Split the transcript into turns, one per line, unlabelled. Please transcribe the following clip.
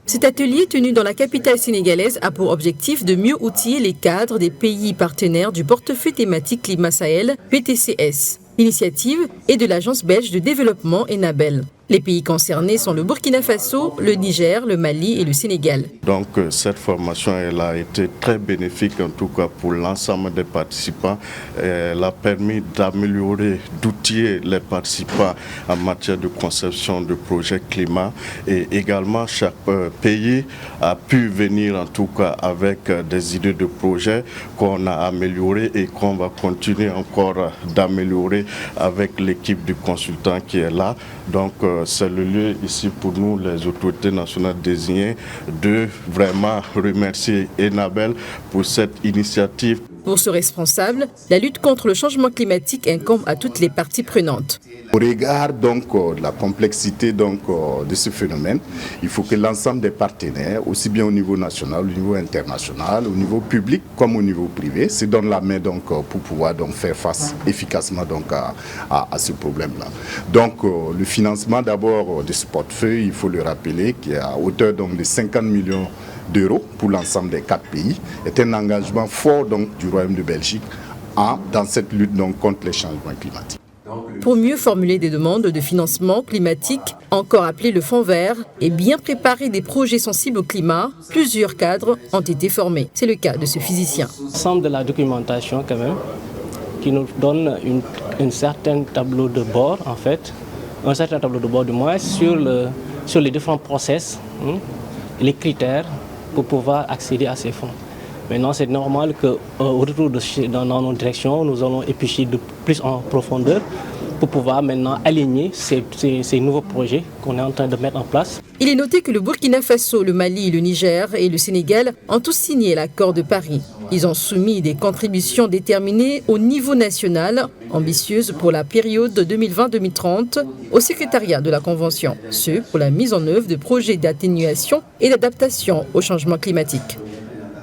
Cet atelier tenu dans la capitale sénégalaise a pour objectif de mieux outiller les cadres des pays partenaires du portefeuille thématique Climat Sahel, PTCS. L'initiative est de l'agence belge de développement Enabel. Les pays concernés sont le Burkina Faso, le Niger, le Mali et le Sénégal.
Donc cette formation elle a été très bénéfique en tout cas pour l'ensemble des participants. Elle a permis d'améliorer, d'outiller les participants en matière de conception de projets climat et également chaque pays a pu venir en tout cas avec des idées de projets qu'on a améliorées et qu'on va continuer encore d'améliorer avec l'équipe du consultant qui est là. Donc c'est le lieu ici pour nous, les autorités nationales désignées, de vraiment remercier Enabel pour cette initiative.
Pour ce responsable, la lutte contre le changement climatique incombe à toutes les parties prenantes.
Au regard donc de la complexité de ce phénomène, il faut que l'ensemble des partenaires, aussi bien au niveau national, au niveau international, au niveau public comme au niveau privé, se donnent la main pour pouvoir faire face efficacement à ce problème-là. Donc le financement d'abord de ce portefeuille, il faut le rappeler, qui est à hauteur de 50 millions d'euros pour l'ensemble des 4 pays, est un engagement fort du Royaume de Belgique dans cette lutte contre les changements climatiques.
Pour mieux formuler des demandes de financement climatique, encore appelé le Fonds vert, et bien préparer des projets sensibles au climat, plusieurs cadres ont été formés. C'est le cas de ce physicien.
L'ensemble de la documentation quand même, qui nous donne un certain tableau de bord en fait, un certain tableau de bord du moins sur les différents process, les critères pour pouvoir accéder à ces fonds. Maintenant, c'est normal qu'au retour dans nos directions, nous allons éplucher de plus en profondeur pour pouvoir maintenant aligner ces nouveaux projets qu'on est en train de mettre en place.
Il est noté que le Burkina Faso, le Mali, le Niger et le Sénégal ont tous signé l'accord de Paris. Ils ont soumis des contributions déterminées au niveau national, ambitieuses pour la période 2020-2030, au secrétariat de la Convention, ce pour la mise en œuvre de projets d'atténuation et d'adaptation au changement climatique.